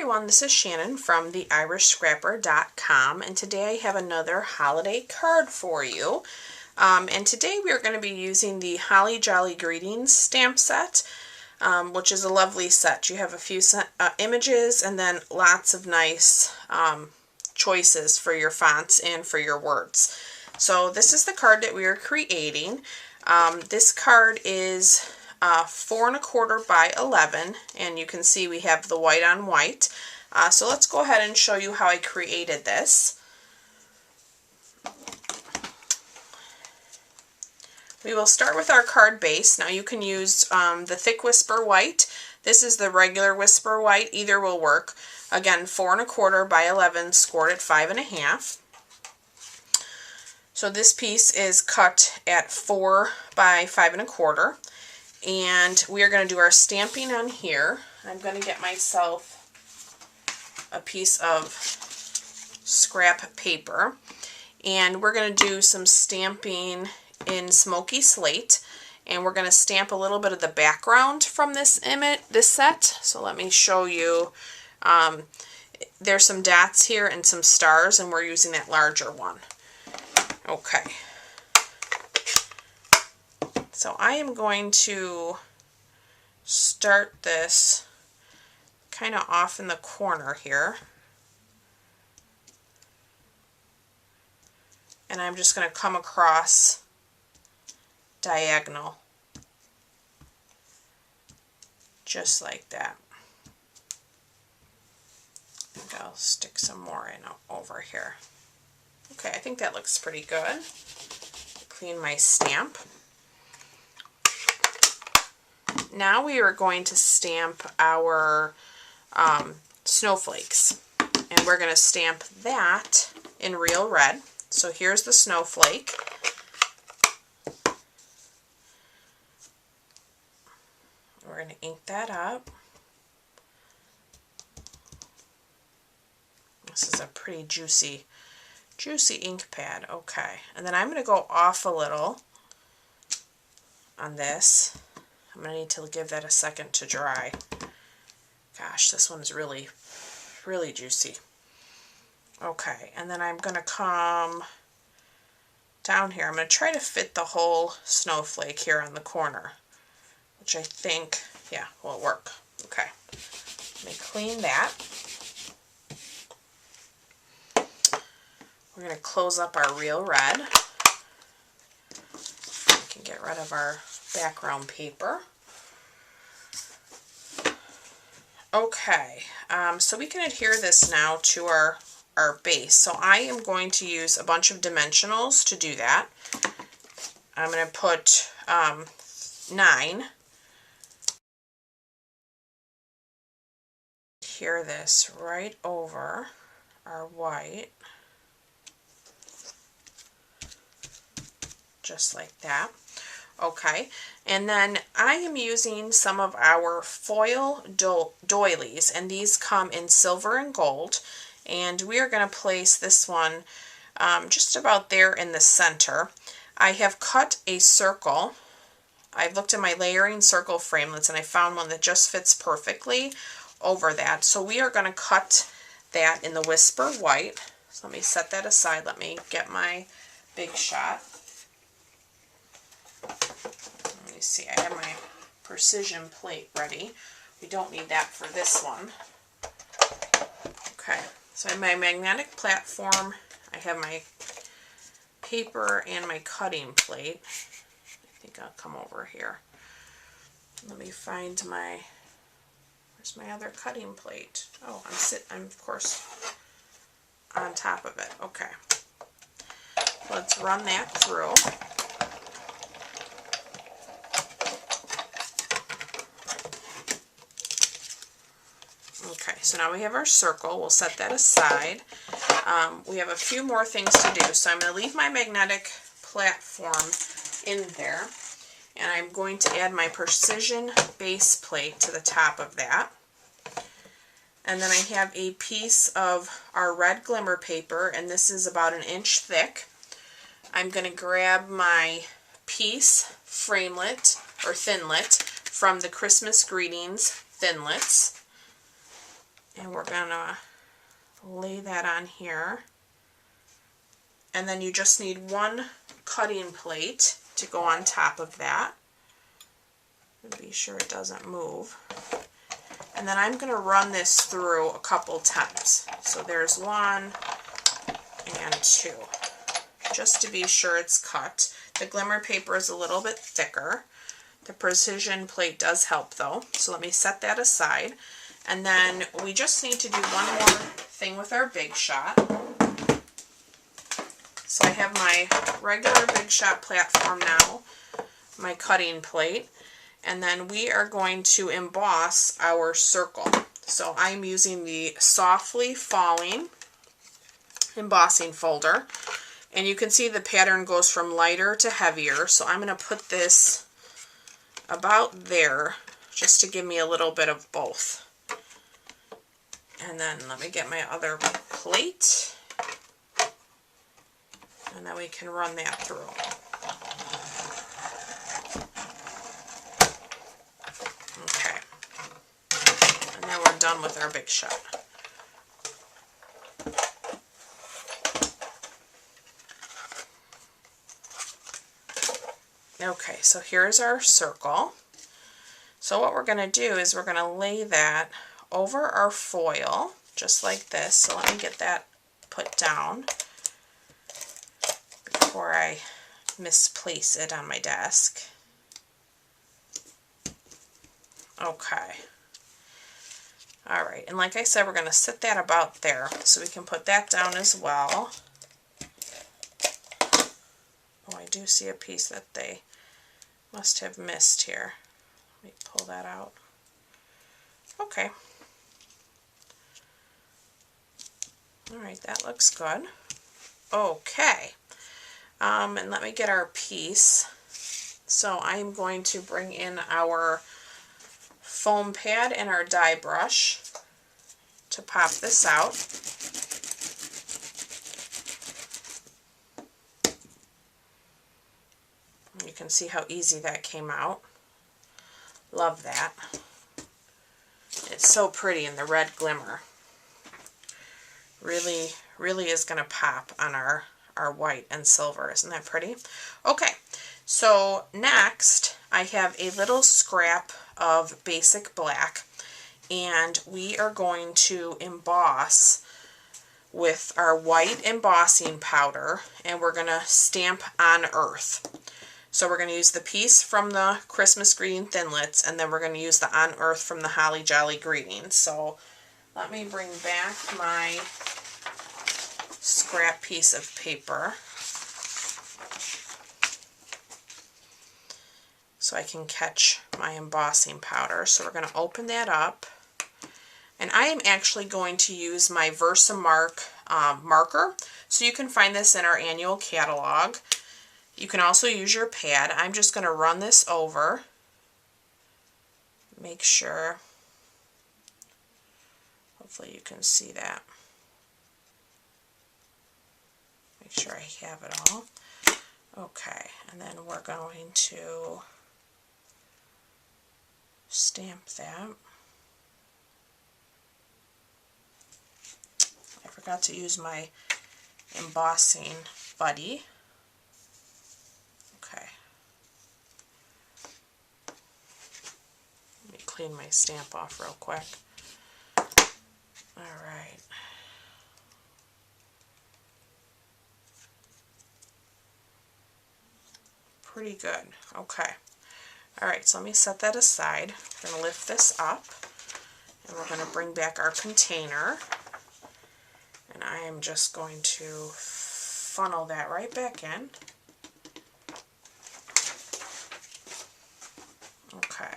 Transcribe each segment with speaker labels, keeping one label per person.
Speaker 1: everyone, this is Shannon from theirishscrapper.com, and today I have another holiday card for you. And today we are going to be using the Holly Jolly Greetings stamp set, which is a lovely set. You have a few images and then lots of nice choices for your fonts and for your words. So this is the card that we are creating. This card is 4 1/4 by 11, and you can see we have the white on white. So let's go ahead and show you how I created this. We will start with our card base. Now you can use the thick Whisper White. This is the regular Whisper White. Either will work. Again, 4 1/4 by 11, scored at 5 1/2. So this piece is cut at 4 by 5 1/4. And we are going to do our stamping on here. I'm going to get myself a piece of scrap paper. And we're going to do some stamping in Smoky Slate. And we're going to stamp a little bit of the background from this set. So let me show you. There's some dots here and some stars, and we're using that larger one. Okay. So I am going to start this kind of off in the corner here. And I'm just going to come across diagonal. Just like that. I think I'll stick some more in over here. Okay, I think that looks pretty good. Clean my stamp. Now we are going to stamp our snowflakes, and we're going to stamp that in real red. So here's the snowflake. We're going to ink that up. This is a pretty juicy ink pad. Okay, and then I'm going to go off a little on this. I'm going to need to give that a second to dry. Gosh, this one's really juicy. Okay, and then I'm going to come down here. I'm going to try to fit the whole snowflake here on the corner, which I think, yeah, will work. Okay, let me clean that. We're going to close up our real red. We can get rid of our background paper. Okay, so we can adhere this now to our base. So I am going to use a bunch of dimensionals to do that. I'm going to put 9. Adhere this right over our white. Just like that. Okay, and then I am using some of our foil doilies, and these come in silver and gold, and we are going to place this one just about there in the center. I have cut a circle. I've looked at my layering circle framelits, and I found one that just fits perfectly over that. So we are going to cut that in the Whisper White. So let me set that aside. Let me get my big shot. Let me see, I have my precision plate ready. We don't need that for this one. Okay, so I have my magnetic platform, I have my paper and my cutting plate. I think I'll come over here. Let me find where's my other cutting plate? Oh, I'm of course on top of it. Okay, let's run that through. Okay, so now we have our circle. We'll set that aside. We have a few more things to do. So I'm going to leave my magnetic platform in there. And I'm going to add my precision base plate to the top of that. And then I have a piece of our red glimmer paper, and this is about 1 inch thick. I'm going to grab my piece framelit or thinlet from the Christmas Greetings Thinlits. And we're gonna lay that on here. And then you just need one cutting plate to go on top of that. Be sure it doesn't move. And then I'm going to run this through a couple times. So there's 1 and 2, just to be sure it's cut. The glimmer paper is a little bit thicker. The precision plate does help though. So let me set that aside. And then we just need to do one more thing with our Big Shot. So I have my regular Big Shot platform now, my cutting plate. And then we are going to emboss our circle. So I'm using the Softly Falling embossing folder. And you can see the pattern goes from lighter to heavier. So I'm going to put this about there just to give me a little bit of both. And then let me get my other plate. And then we can run that through. Okay. And then we're done with our Big Shot. Okay, so here's our circle. So what we're going to do is we're going to lay that over our foil, just like this. So let me get that put down before I misplace it on my desk. Okay. Alright, and like I said, we're going to sit that about there. So we can put that down as well. Oh, I do see a piece that they must have missed here. Let me pull that out. Okay. Alright, that looks good. Okay. And let me get our piece. So I'm going to bring in our foam pad and our die brush to pop this out. You can see how easy that came out. Love that. It's so pretty in the red glimmer. Really, really is going to pop on our white and silver. Isn't that pretty? Okay, so next I have a little scrap of basic black, and we are going to emboss with our white embossing powder, and we're going to stamp on earth. So we're going to use the piece from the Christmas greeting thinlits, and then we're going to use the on earth from the Holly Jolly greeting. So let me bring back my scrap piece of paper so I can catch my embossing powder. So we're going to open that up, and I am actually going to use my Versamark marker. So you can find this in our annual catalog. You can also use your pad. I'm just going to run this over. Make sure, hopefully you can see that. Make sure I have it all. Okay, and then we're going to stamp that. I forgot to use my embossing buddy. Okay. Let me clean my stamp off real quick. Alright. Pretty good. Okay. Alright, so let me set that aside. We're going to lift this up, and we're going to bring back our container. And I am just going to funnel that right back in. Okay.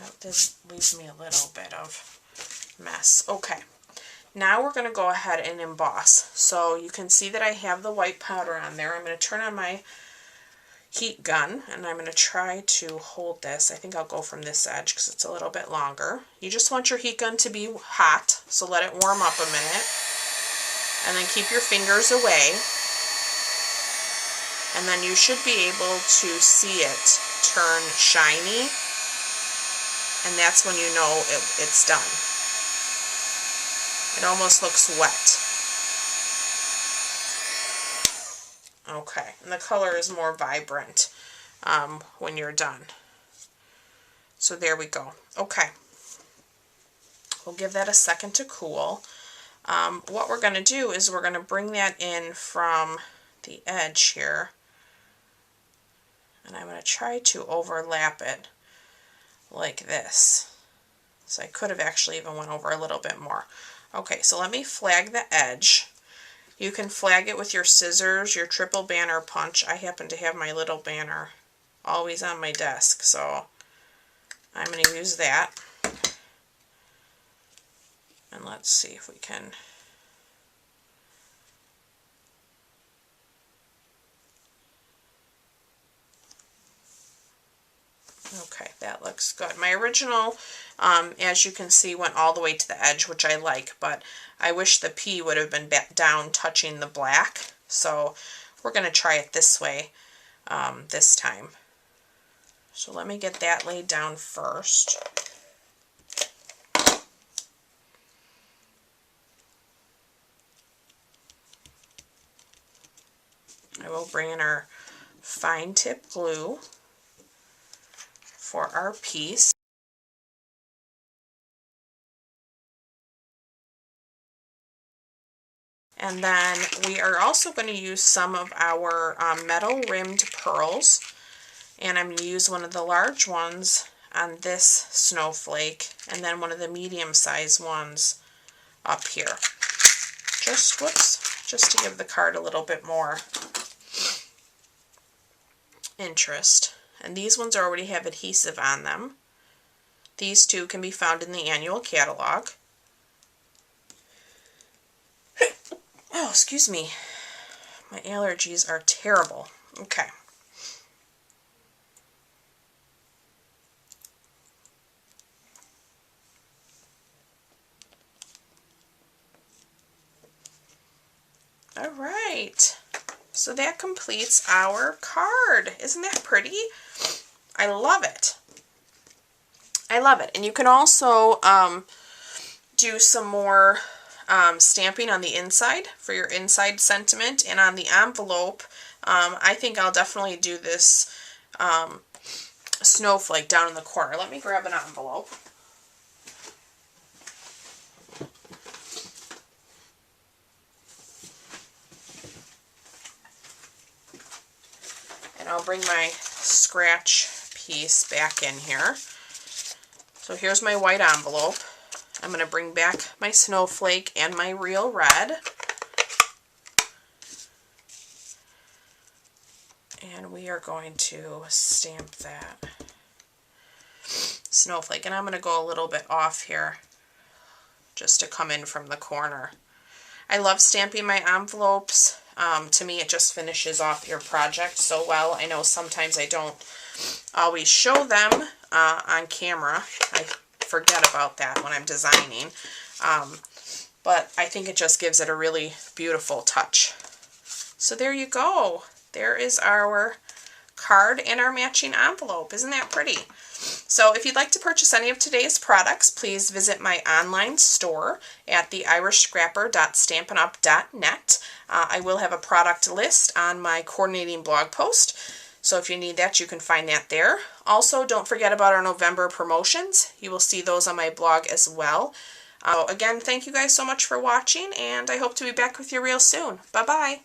Speaker 1: That did leave me a little bit of mess. Okay. Now we're going to go ahead and emboss. So you can see that I have the white powder on there. I'm going to turn on my heat gun, and I'm going to try to hold this. I think I'll go from this edge because it's a little bit longer. You just want your heat gun to be hot, so let it warm up a minute. And then keep your fingers away. And then you should be able to see it turn shiny. and that's when you know it's done. It almost looks wet. Okay, and the color is more vibrant when you're done. So there we go. Okay, we'll give that a second to cool. What we're going to do is we're going to bring that in from the edge here, and I'm going to try to overlap it like this. So I could have actually even went over a little bit more. Okay, so let me flag the edge. You can flag it with your scissors, your triple banner punch. I happen to have my little banner always on my desk, so I'm going to use that. And let's see if we can... Okay, that looks good. My original, as you can see, went all the way to the edge, which I like, but I wish the P would have been back down touching the black. So we're going to try it this way this time. So let me get that laid down first. I will bring in our fine tip glue for our piece. And then we are also going to use some of our metal rimmed pearls, and I'm going to use one of the large ones on this snowflake and then one of the medium sized ones up here. Just to give the card a little bit more interest. And these ones already have adhesive on them. These two can be found in the annual catalog. Oh, excuse me. My allergies are terrible. Okay. All right. So that completes our card. Isn't that pretty? I love it. I love it. And you can also do some more stamping on the inside for your inside sentiment, and on the envelope. I think I'll definitely do this snowflake down in the corner. Let me grab an envelope. And I'll bring my scratch piece back in here. So here's my white envelope. I'm going to bring back my snowflake and my real red. And we are going to stamp that snowflake. And I'm going to go a little bit off here just to come in from the corner. I love stamping my envelopes. To me, it just finishes off your project so well. I know sometimes I don't always show them on camera. I forget about that when I'm designing. But I think it just gives it a really beautiful touch. So there you go. There is our card and our matching envelope. Isn't that pretty? So if you'd like to purchase any of today's products, please visit my online store at theirishscrapper.stampinup.net. I will have a product list on my coordinating blog post, so if you need that, you can find that there. Also, don't forget about our November promotions. You will see those on my blog as well. Again, thank you guys so much for watching, and I hope to be back with you real soon. Bye-bye.